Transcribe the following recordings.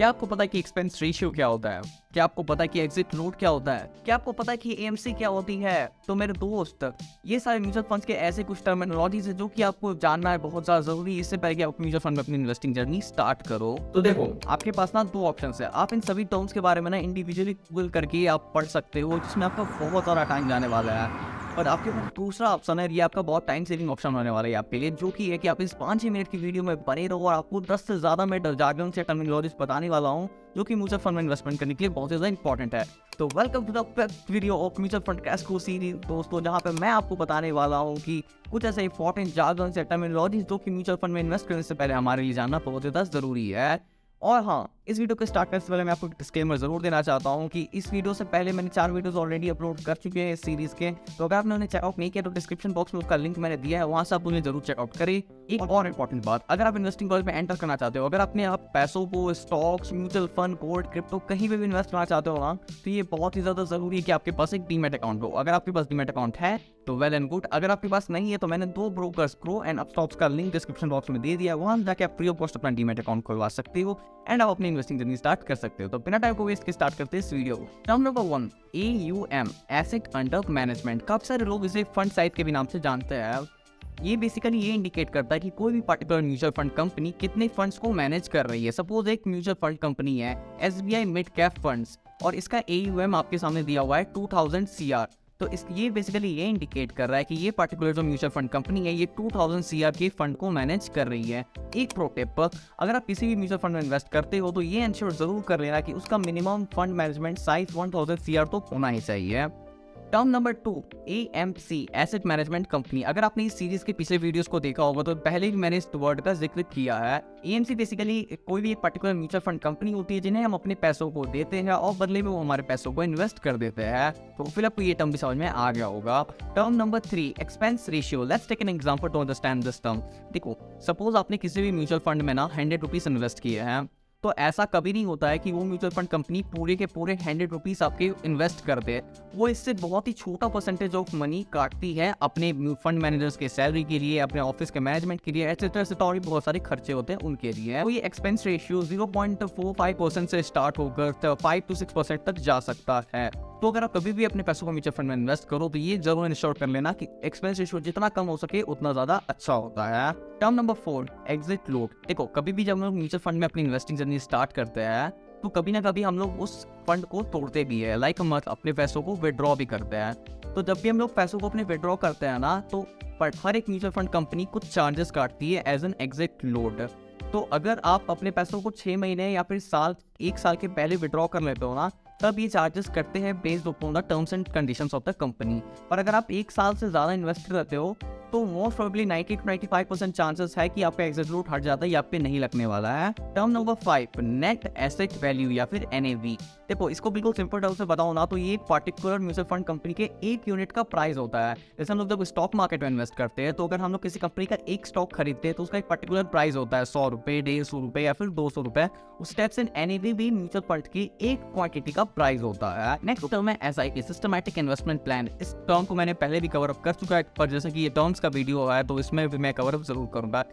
क्या आपको पता है कि एक्सपेंस रेशियो क्या होता है? क्या आपको पता है कि एग्जिट लोड क्या होता है? क्या आपको पता है कि एएमसी क्या होती है? तो मेरे दोस्त, ये सारे म्यूचुअल फंड्स के ऐसे कुछ टर्मिनोलॉजीज है जो कि आपको जानना है बहुत ज़्यादा ज़रूरी है इससे पहले कि आप म्यूचुअल फंड में अपनी इन्वेस्टिंग जर्नी स्टार्ट करो। तो देखो, आपके पास ना दो ऑप्शंस है। आप इन सभी टर्म्स के बारे में ना इंडिविजुअली गूगल करके आप पढ़ सकते हो, जिसमें आपका बहुत सारा टाइम जाने वाला है। और आपके पास दूसरा ऑप्शन है, ये आपका बहुत टाइम सेविंग ऑप्शन होने वाला है आपके लिए, जो कि है कि आप इस 5-6 मिनट की वीडियो में बने रहो और आपको 10 से ज़्यादा मैं जार्गन से टर्मिनोलॉजीज बताने वाला हूँ जो कि म्यूचुअल फंड में इन्वेस्टमेंट करने के लिए बहुत ज़्यादा इंपॉर्टेंट है। तो welcome to the first video of mutual fund cash flow series दोस्तों, जहाँ पे मैं आपको बताने वाला हूँ कि कुछ ऐसे इंपॉर्टेंट जार्गन से टर्मिनोलॉजीज जो कि म्यूचुअल फंड में इन्वेस्ट करने से पहले हमारे लिए जानना बहुत ज़्यादा ज़रूरी है। और हाँ, इस वीडियो को स्टार्ट करने से पहले मैं आपको डिस्क्लेमर ज़रूर देना चाहता हूँ कि इस वीडियो से पहले मैंने 4 वीडियोस ऑलरेडी अपलोड कर चुके हैं इस सीरीज़ के। तो अगर आपने उन्हें चेकआउट नहीं किया तो डिस्क्रिप्शन बॉक्स में उसका लिंक मैंने दिया है, वहाँ से आप उन्हें जरूर चेकआउट करें। एक और इंपॉर्टेंट बात, अगर आप इन्वेस्टिंग वर्ल्ड में एंटर करना चाहते हो, अगर अपने आप पैसों को stocks, mutual fund, gold, crypto कहीं पे भी इन्वेस्ट करना चाहते हो ना, तो ये बहुत ही ज़्यादा ज़रूरी है कि आपके पास एक डीमैट अकाउंट हो। अगर आपके पास डीमैट अकाउंट है तो वेल एंड गुड। अगर आपके पास नहीं है तो मैंने 2 ब्रोकर्स, ग्रो एंड अपस्टॉक्स का लिंक डिस्क्रिप्शन बॉक्स में दे दिया है, वहाँ जाके आप फ्री ऑफ कॉस्ट अपना डीमैट अकाउंट खुलवा सकते हो एंड आप अपनी इन्वेस्टिंग जर्नी स्टार्ट कर सकते हो। तो बिना टाइम को वेस्ट के स्टार्ट करते हैं इस वीडियो को। Term number 1, AUM, asset under management. काफी सारे लोग इसे फंड साइज के भी नाम से जानते हैं। ये बेसिकली ये इंडिकेट करता है कि कोई भी पर्टिकुलर म्यूचुअल फंड कंपनी कितने फंड्स को मैनेज कर रही है। सपोज एक म्यूचुअल फंड कंपनी है SBI मिड कैप फंड्स और इसका AUM आपके सामने दिया हुआ है 2000 CR। तो ये बेसिकली ये इंडिकेट कर रहा है कि ये पर्टिकुलर जो म्यूचुअल फंड कंपनी है ये 2000 CR के फंड को मैनेज कर रही है। एक प्रो टिप, अगर आप किसी भी म्यूचुअल फंड में इन्वेस्ट करते हो तो ये इंश्योर जरूर कर लेना कि उसका minimum fund management size 1000 CR तो होना ही चाहिए। Term number 2, AMC, asset management company. अगर आपने इस सीरीज के पिछले वीडियोस को देखा होगा तो पहले भी मैंने इस वर्ड का जिक्र किया है। AMC बेसिकली कोई भी एक पर्टिकुलर म्यूचुअल फंड कंपनी होती है जिन्हें हम अपने पैसों को देते हैं और बदले में वो हमारे पैसों को इन्वेस्ट कर देते हैं। तो फिर आपको ये टर्म भी समझ में आ गया होगा। Term number 3, expense ratio. Let's take an example to understand this term. देखो, सपोज आपने किसी भी म्यूचुअल फंड में ना 100 रुपीज इन्वेस्ट किए हैं, तो ऐसा कभी नहीं होता है कि वो म्यूचुअल फंड कंपनी पूरे के पूरे 100 रुपीज आपके इन्वेस्ट कर दे। वो इससे बहुत ही छोटा परसेंटेज ऑफ मनी काटती है अपने फंड मैनेजर्स के सैलरी के लिए, अपने ऑफिस के मैनेजमेंट के लिए, एटसेट्रा और भी बहुत सारे खर्चे होते हैं उनके लिए। तो ये एक्सपेंस रेशियो 0.45% से स्टार्ट होकर 5 to 6% तक जा सकता है। तो अगर आप कभी भी अपने पैसों को म्यूचुअल फंड में इन्वेस्ट करो तो ये जरूर इंश्योर कर लेना कि एक्सपेंस रेशियो जितना कम हो सके उतना ज्यादा अच्छा होता है। Term number 4, exit load. देखो, कभी भी जब हम लोग म्यूचुअल फंड में अपनी इन्वेस्टिंग जर्नी स्टार्ट करते हैं तो कभी ना कभी हम लोग उस फंड को तोड़ते भी है, लाइक हम अपने पैसों को विड्रॉ भी करते हैं। तो जब भी हम लोग पैसों को अपने विड्रॉ करते हैं ना, तो हर एक म्यूचुअल फंड कंपनी कुछ चार्जेस काटती है एज एन एग्जिट लोड। तो अगर आप अपने पैसों को 6 महीने या फिर 1 साल के पहले विड्रॉ कर लेते हो ना, तब ये चार्जेस करते हैं based upon the terms and conditions of the company. पर अगर आप 1 साल से ज़्यादा इन्वेस्ट करते हो तो मोस्ट प्रोबेबली 90 to 95% चांसेस है कि आपका एग्जिट लोड हट जाता है या आप पे नहीं लगने वाला है। Term number 5, net asset value या फिर NAV। देखो, इसको बिल्कुल सिंपल टर्म से बताओ ना तो ये एक पर्टिकुलर म्यूचुअल फंड कंपनी के 1 यूनिट का प्राइस होता है। जैसे हम लोग जब स्टॉक मार्केट में इन्वेस्ट करते हैं तो अगर हम लोग किसी कंपनी का एक स्टॉक खरीदते हैं तो उसका एक पर्टिकुलर प्राइस होता है, 100 रुपये, 150 रुपये या फिर 200 रुपये। उस टाइप से NAV भी म्यूचुअल फंड की एक क्वांटिटी का प्राइस होता है। नेक्स्ट टर्म है SIP, सिस्टमैटिक इन्वेस्टमेंट प्लान। इस टर्म को मैंने पहले भी कवर अप कर चुका है, पर जैसे कि ये टर्म्स का वीडियो है तो इसमें भी मैं कवर अप जरूर करूंगा।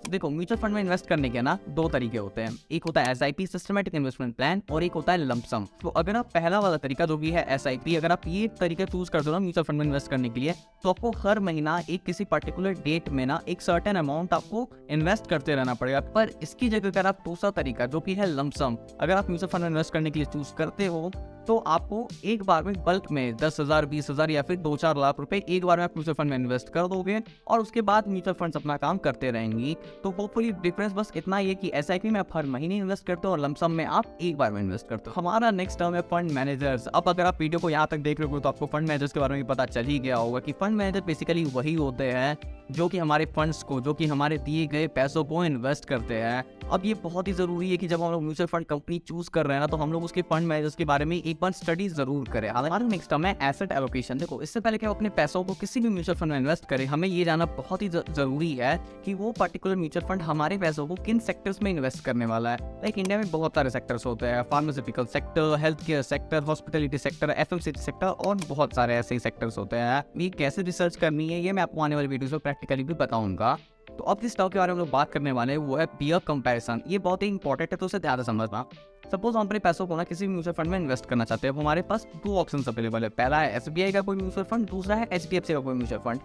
देखो, म्यूचुअल फंड में इन्वेस्ट करने के ना 2 तरीके होते हैं। एक होता है SIP, सिस्टमैटिक इन्वेस्टमेंट प्लान, और एक होता है लंप सम। तो अगर आप पहला वाला तरीका जो भी है SIP, अगर आप ये तरीका चूज करते हो ना म्यूचुअल फंड में इन्वेस्ट करने के लिए, तो आपको हर महीना एक किसी पर्टिकुलर डेट में ना एक सर्टेन अमाउंट आपको इन्वेस्ट करते रहना पड़ेगा। पर इसकी जगह अगर आप दूसरा तरीका जो कि है लंप सम, अगर आप म्यूचुअल फंड में इन्वेस्ट करने के लिए चूज करते हो तो आपको एक बार में बल्क में 10,000, 20,000 या फिर 2-4 लाख रुपए एक बार में आप म्यूचुअल फंड में इन्वेस्ट कर दोगे और उसके बाद म्यूचुअल फंड्स अपना काम करते रहेंगी। तो होपफुली डिफरेंस बस इतना ही है कि SIP में आप हर महीने इन्वेस्ट करते हो और लमसम में आप एक बार में इन्वेस्ट करते हो। हमारा नेक्स्ट टर्म है फंड मैनेजर्स। अब अगर आप वीडियो को यहाँ तक देख रहे हो तो आपको फंड मैनेजर्स के बारे में पता चल ही गया होगा कि फंड मैनेजर बेसिकली वही होते हैं जो कि हमारे फंड्स को, जो कि हमारे दिए गए पैसों को इन्वेस्ट करते हैं। अब ये बहुत ही जरूरी है कि जब हम लोग म्यूचुअल फंड कंपनी चूज कर रहे हैं ना तो हम लोग उसके फंड मैनेजर्स के बारे में एक बार स्टडी जरूर करें। हमारा नेक्स्ट टर्म है एसेट एलोकेशन। देखो, इससे पहले कि हम अपने पैसों को किसी भी म्यूचुअल फंड में इन्वेस्ट करें, हमें ये जानना बहुत ही जरूरी है कि वो पर्टिकुलर म्यूचुअल फंड हमारे पैसों को किन सेक्टर्स में इन्वेस्ट करने वाला है। लाइक इंडिया में बहुत सारे सेक्टर्स होते हैं, pharmaceutical sector, health care sector, hospitality sector, FMCG sector और बहुत सारे ऐसे ही सेक्टर्स होते हैं। ये कैसे रिसर्च करनी है ये मैं आपको आने वाली वीडियोस में प्रैक्टिकली भी बताऊंगा। तो अब जिस स्टॉक के बारे में हम लोग बात करने वाले हैं वो है पीयर कंपैरिजन। ये बहुत ही इंपॉर्टेंट है, तो उसे ध्यान से समझना। सपोज हम अपने पैसों को ना किसी भी म्यूचुअल फंड में इन्वेस्ट करना चाहते हैं। अब हमारे पास दो ऑप्शन अवेलेबल है, पहला है SBI का कोई म्यूचुअल फंड, दूसरा है HDFC का कोई म्यूचुअल फंड।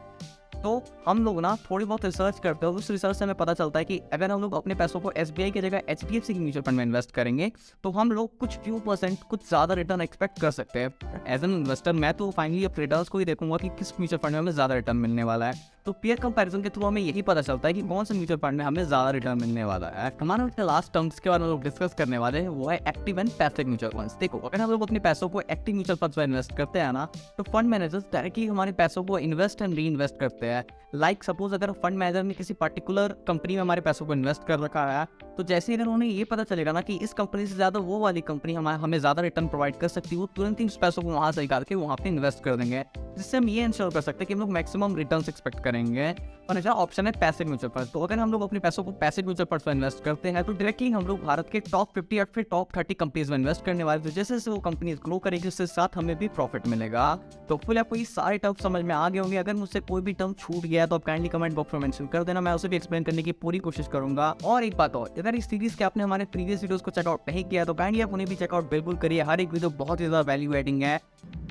तो हम लोग ना थोड़ी बहुत रिसर्च करते हैं, उस रिसर्च से हमें पता चलता है कि अगर हम लोग अपने पैसों को SBI की जगह HDFC की म्यूचुअल फंड में इन्वेस्ट करेंगे तो हम लोग कुछ फ्यू परसेंट कुछ ज़्यादा रिटर्न एक्सपेक्ट कर सकते हैं। एज एन इन्वेस्टर मैं तो फाइनली अब रिटर्न्स को ही देखूंगा कि किस म्यूचुअल फंड में हमें ज़्यादा रिटर्न मिलने वाला है। तो पीयर कंपैरिजन के थ्रू हमें यही पता चलता है कि कौन से म्यूचुअल फंड में हमें ज़्यादा रिटर्न मिलने वाला है। हमारा लास्ट टर्म्स के बारे में लोग डिस्कस करने वाले हैं वो है active and passive mutual funds. देखो, अगर हम लोग अपने पैसों को एक्टिव म्यूचुअल फंड्स में इन्वेस्ट करते हैं ना, तो फंड मैनेजर्स डायरेक्टली हमारे पैसों को इन्वेस्ट एंड री इन्वेस्ट करते हैं। लाइक सपोज अगर फंड मैनेजर ने किसी पर्टिकुलर कंपनी में हमारे पैसों को इन्वेस्ट कर रखा है, तो जैसे ही अगर उन्हें ये पता चलेगा ना कि इस कंपनी से ज़्यादा वो वाली कंपनी हमें ज़्यादा रिटर्न प्रोवाइड कर सकती है, वो तुरंत ही उस पैसों को वहाँ से निकाल के वहाँ पे इन्वेस्ट कर देंगे, जिससे हम ये इंश्योर कर सकते हैं कि हम लोग मैक्सिमम रिटर्न्स एक्सपेक्ट करेंगे। और ऐसा ऑप्शन है पैसिव म्यूचुअल फंड। तो अगर हम लोग अपने पैसों को पैसिव म्यूचुअल फंड में इन्वेस्ट करते हैं तो डायरेक्टली हम लोग भारत के टॉप 50 या फिर टॉप 30 कंपनीज में इन्वेस्ट करने वाले। तो जैसे जैसे वो कंपनीज ग्रो करेगी उसके साथ हमें भी प्रॉफिट मिलेगा। तो फिर आपको ये सारे टर्म समझ में आ गए होंगे। अगर मुझसे कोई भी टर्म छूट गया तो आप काइंडली कमेंट बॉक्स में मेंशन कर देना, मैं उसे भी एक्सप्लेन करने की पूरी कोशिश करूंगा। और एक बात और, अगर इस सीरीज के आपने हमारे प्रीवियस वीडियोस को चेकआउट नहीं किया तो काइंडली आप उन्हें भी चेकआउट बिल्कुल करिए। हर एक वीडियो बहुत ही ज़्यादा वैल्यू एडिंग है।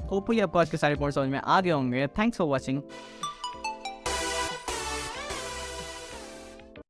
होपफुली आपको आज के सारे पॉइंट समझ में आ गए होंगे। Thanks for watching.